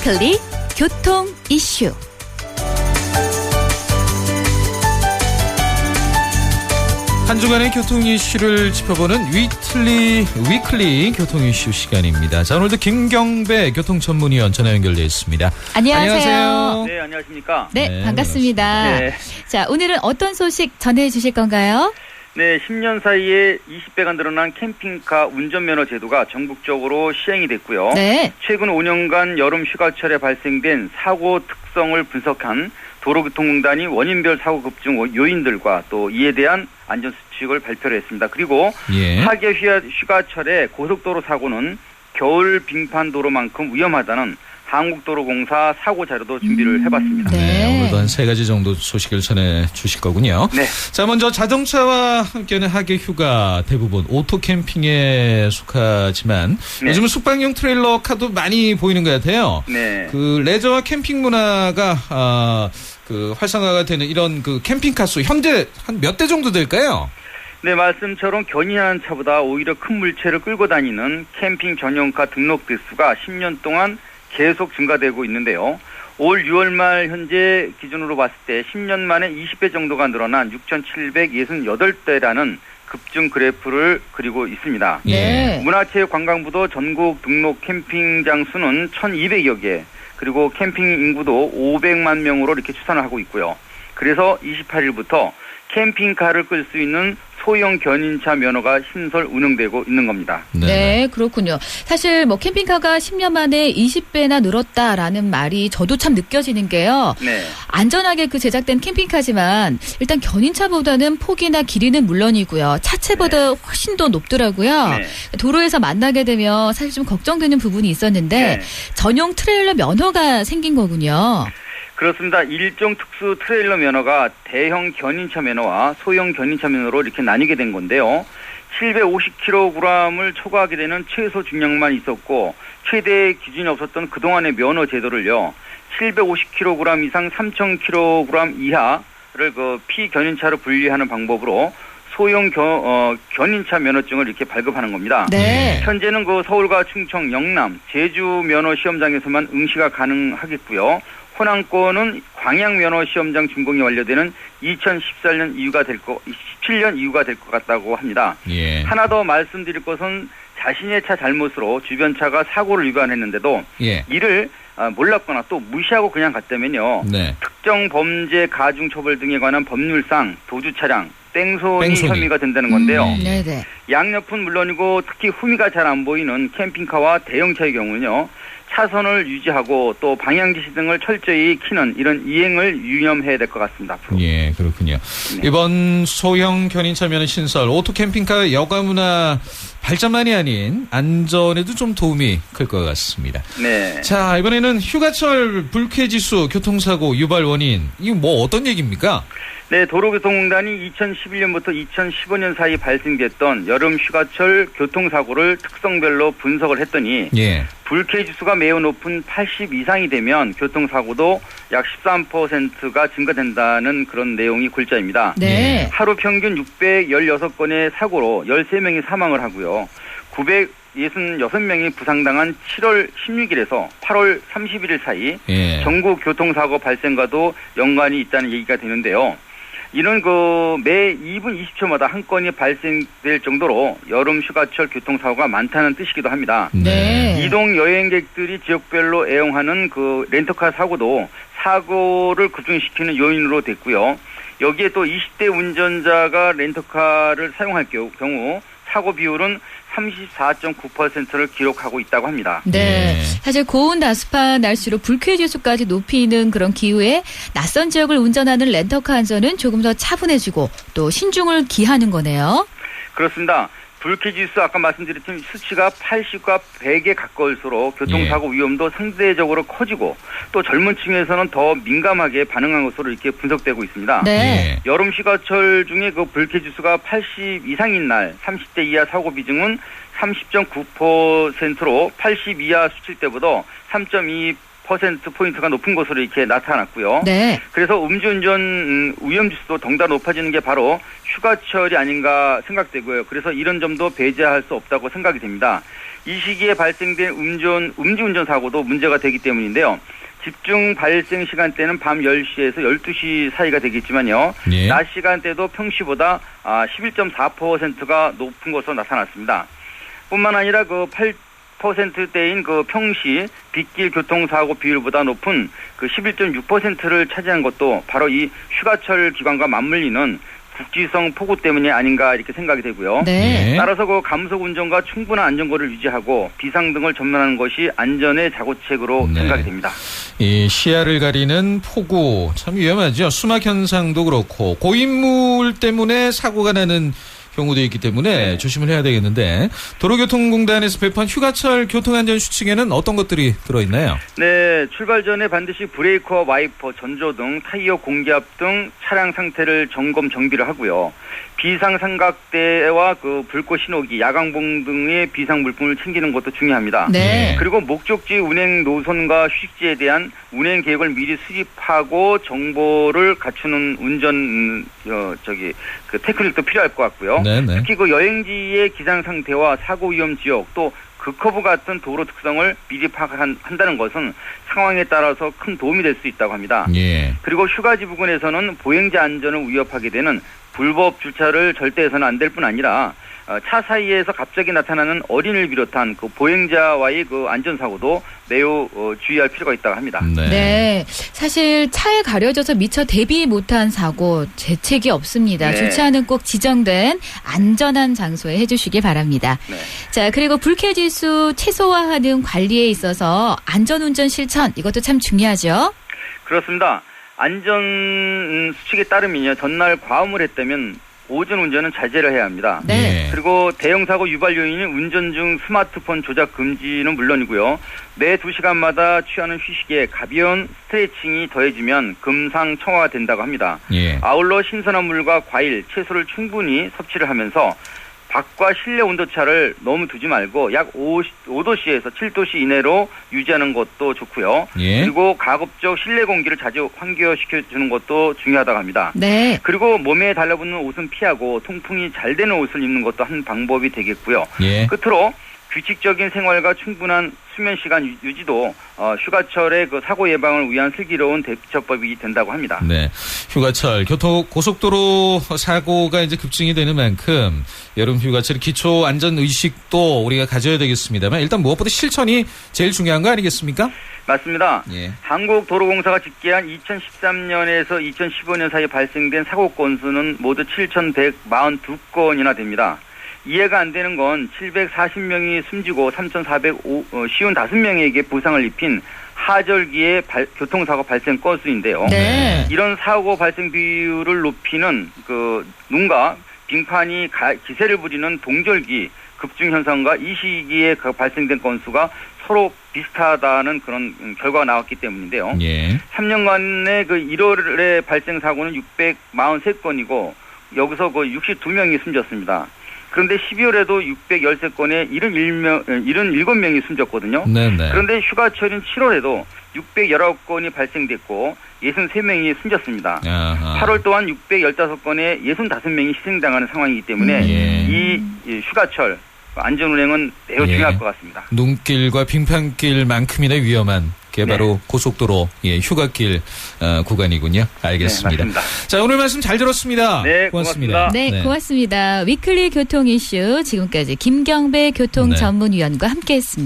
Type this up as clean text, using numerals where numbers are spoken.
위클리 교통 이슈. 한 주간의 교통 이슈를 짚어보는 위클리 교통 이슈 시간입니다. 자, 오늘도 김경배 교통 전문위원 전화 연결되어 있습니다. 안녕하세요. 네, 안녕하십니까? 네, 반갑습니다. 네. 자, 오늘은 어떤 소식 전해 주실 건가요? 네, 10년 사이에 20배가 늘어난 캠핑카 운전면허 제도가 전국적으로 시행이 됐고요. 네. 최근 5년간 여름 휴가철에 발생된 사고 특성을 분석한 도로교통공단이 원인별 사고 급증 요인들과 또 이에 대한 안전수칙을 발표를 했습니다. 그리고 하계 휴가철에 고속도로 사고는 겨울 빙판도로만큼 위험하다는 한국도로공사 사고 자료도 준비를 해봤습니다. 네, 오늘도 한 3가지 정도 소식을 전해 주실 거군요. 네. 자, 먼저 자동차와 함께하는 하계 휴가 대부분 오토 캠핑에 속하지만 요즘은 숙박용 트레일러 카도 많이 보이는 것 같아요. 네. 그 레저와 캠핑 문화가 활성화가 되는 이런 그 캠핑카 수 현재 한 몇 대 정도 될까요? 네, 말씀처럼 견인하는 차보다 오히려 큰 물체를 끌고 다니는 캠핑 전용카 등록 대수가 10년 동안 계속 증가되고 있는데요. 올 6월 말 현재 기준으로 봤을 때 10년 만에 20배 정도가 늘어난 6,768대라는 급증 그래프를 그리고 있습니다. 네. 문화체육관광부도 전국 등록 캠핑장 수는 1,200여 개, 그리고 캠핑 인구도 500만 명으로 이렇게 추산을 하고 있고요. 그래서 28일부터 캠핑카를 끌 수 있는 소형 견인차 면허가 신설 운영되고 있는 겁니다. 네, 그렇군요. 사실 뭐 캠핑카가 10년 만에 20배나 늘었다라는 말이 저도 참 느껴지는 게요. 네. 안전하게 그 제작된 캠핑카지만 일단 견인차보다는 폭이나 길이는 물론이고요. 차체보다 훨씬 더 높더라고요. 네. 도로에서 만나게 되면 사실 좀 걱정되는 부분이 있었는데 전용 트레일러 면허가 생긴 거군요. 그렇습니다. 일종 특수 트레일러 면허가 대형 견인차 면허와 소형 견인차 면허로 이렇게 나뉘게 된 건데요. 750kg을 초과하게 되는 최소 중량만 있었고 최대 기준이 없었던 그동안의 면허 제도를요. 750kg 이상 3,000kg 이하를 피견인차로 분리하는 방법으로 소형 견인차 면허증을 이렇게 발급하는 겁니다. 네. 현재는 서울과 충청, 영남, 제주 면허 시험장에서만 응시가 가능하겠고요. 호남권은 광양 면허 시험장 준공이 완료되는 2017년 이후가 될 것 같다고 합니다. 하나 더 말씀드릴 것은 자신의 차 잘못으로 주변 차가 사고를 위반했는데도 이를 몰랐거나 또 무시하고 그냥 갔다면요. 특정 범죄 가중 처벌 등에 관한 법률상 도주 차량 땡손이 혐의가 된다는 건데요. 양옆은 물론이고 특히 후미가 잘 안 보이는 캠핑카와 대형차의 경우는요. 차선을 유지하고 또 방향 지시 등을 철저히 키는 이런 이행을 유념해야 될 것 같습니다. 앞으로. 예, 그렇군요. 네. 이번 소형 견인차 면허 신설 오토 캠핑카 여가 문화 발전만이 아닌 안전에도 좀 도움이 클 것 같습니다. 네. 자, 이번에는 휴가철 불쾌 지수 교통사고 유발 원인 이거 뭐 어떤 얘기입니까? 네, 도로교통공단이 2011년부터 2015년 사이 발생됐던 여름 휴가철 교통사고를 특성별로 분석을 했더니 불쾌 지수가 매우 높은 80 이상이 되면 교통사고도 약 13%가 증가된다는 그런 내용이 골자입니다. 네. 하루 평균 616건의 사고로 13명이 사망을 하고요. 966명이 부상당한 7월 16일에서 8월 31일 사이 전국 교통사고 발생과도 연관이 있다는 얘기가 되는데요. 이는 매 2분 20초마다 한 건이 발생될 정도로 여름 휴가철 교통사고가 많다는 뜻이기도 합니다. 네. 이동 여행객들이 지역별로 애용하는 렌터카 사고도 사고를 급증시키는 요인으로 됐고요. 여기에 또 20대 운전자가 렌터카를 사용할 경우 사고 비율은 34.9%를 기록하고 있다고 합니다. 네. 사실 고온 다습한 날씨로 불쾌 지수까지 높이는 그런 기후에 낯선 지역을 운전하는 렌터카 안전은 조금 더 차분해지고 또 신중을 기하는 거네요. 그렇습니다. 불쾌지수 아까 말씀드렸지만 수치가 80과 100에 가까울수록 교통사고 위험도 상대적으로 커지고 또 젊은 층에서는 더 민감하게 반응한 것으로 이렇게 분석되고 있습니다. 여름 휴가철 중에 불쾌지수가 80 이상인 날 30대 이하 사고 비중은 30.9%로 80 이하 수칠 때보다 3.2%포인트가 높은 것으로 이렇게 나타났고요. 그래서 음주운전 위험지수도 덩달아 높아지는 게 바로 휴가철이 아닌가 생각되고요. 그래서 이런 점도 배제할 수 없다고 생각이 됩니다. 이 시기에 발생된 음주운전 사고도 문제가 되기 때문인데요. 집중 발생 시간대는 밤 10시에서 12시 사이가 되겠지만요. 예. 낮 시간대도 평시보다 11.4%가 높은 것으로 나타났습니다. 뿐만 아니라 그 8%대인 그 평시 빗길 교통사고 비율보다 높은 그 11.6%를 차지한 것도 바로 이 휴가철 기간과 맞물리는 국지성 폭우 때문이 아닌가 이렇게 생각이 되고요. 네. 예. 따라서 그 감속 운전과 충분한 안전거리를 유지하고 비상등을 전면하는 것이 안전의 자고책으로 네. 생각이 됩니다. 이 시야를 가리는 폭우 참 위험하죠. 수막 현상도 그렇고 고인물 때문에 사고가 나는 경우도 있기 때문에 조심을 해야 되겠는데 도로교통공단에서 배포한 휴가철 교통안전수칙에는 어떤 것들이 들어있나요? 네, 출발 전에 반드시 브레이크와 와이퍼, 전조등, 타이어 공기압 등 차량 상태를 점검 정비를 하고요. 비상 삼각대와 그 불꽃 신호기, 야광봉 등의 비상 물품을 챙기는 것도 중요합니다. 네. 그리고 목적지 운행 노선과 휴식지에 대한 운행 계획을 미리 수립하고 정보를 갖추는 운전 그 테크닉도 필요할 것 같고요. 네네. 특히 그 여행지의 기상 상태와 사고 위험 지역 또 극커브 같은 도로 특성을 미리 파악한다는 것은 상황에 따라서 큰 도움이 될 수 있다고 합니다. 예. 그리고 휴가지 부근에서는 보행자 안전을 위협하게 되는 불법 주차를 절대 해서는 안 될 뿐 아니라 차 사이에서 갑자기 나타나는 어린이를 비롯한 그 보행자와의 그 안전사고도 매우 주의할 필요가 있다고 합니다. 네. 사실 차에 가려져서 미처 대비 못한 사고 재책이 없습니다. 네. 주차는 꼭 지정된 안전한 장소에 해주시기 바랍니다. 네. 자, 그리고 불쾌 지수 최소화하는 관리에 있어서 안전운전 실천 이것도 참 중요하죠. 그렇습니다. 안전 수칙에 따르면요. 전날 과음을 했다면 오전 운전은 자제를 해야 합니다. 네. 그리고 대형 사고 유발 요인인 운전 중 스마트폰 조작 금지는 물론이고요. 매 2시간마다 취하는 휴식에 가벼운 스트레칭이 더해지면 금상첨화가 된다고 합니다. 예. 아울러 신선한 물과 과일, 채소를 충분히 섭취를 하면서 밖과 실내 온도차를 너무 두지 말고 약 5도씨에서 7도씨 이내로 유지하는 것도 좋고요. 예. 그리고 가급적 실내 공기를 자주 환기시켜주는 것도 중요하다고 합니다. 네. 그리고 몸에 달라붙는 옷은 피하고 통풍이 잘 되는 옷을 입는 것도 한 방법이 되겠고요. 예. 끝으로 규칙적인 생활과 충분한 수면 시간 유지도 휴가철의 그 사고 예방을 위한 슬기로운 대처법이 된다고 합니다. 네. 휴가철 고속도로 사고가 이제 급증이 되는 만큼 여름 휴가철 기초 안전 의식도 우리가 가져야 되겠습니다만 일단 무엇보다 실천이 제일 중요한 거 아니겠습니까? 맞습니다. 예. 한국도로공사가 집계한 2013년에서 2015년 사이에 발생된 사고 건수는 모두 7,142건이나 됩니다. 이해가 안 되는 건 740명이 숨지고 3,455명에게 부상을 입힌 하절기의 교통사고 발생 건수인데요. 네. 이런 사고 발생 비율을 높이는 그 눈과 빙판이 기세를 부리는 동절기 급증 현상과 이 시기에 발생된 건수가 서로 비슷하다는 그런 결과가 나왔기 때문인데요. 예. 3년간의 그 1월에 발생 사고는 643건이고 여기서 그 62명이 숨졌습니다. 그런데 12월에도 613건에 77명이 숨졌거든요. 네네. 그런데 휴가철인 7월에도 619건이 발생됐고 63명이 숨졌습니다. 아하. 8월 또한 615건에 65명이 희생당하는 상황이기 때문에 예. 이 휴가철 안전운행은 매우 예. 중요할 것 같습니다. 눈길과 빙판길만큼이나 위험한 게 바로 고속도로 휴가길 구간이군요. 알겠습니다. 네, 맞습니다. 자, 오늘 말씀 잘 들었습니다. 네, 고맙습니다. 고맙습니다. 네, 고맙습니다. 위클리 교통 이슈 지금까지 김경배 교통 네. 전문위원과 함께했습니다.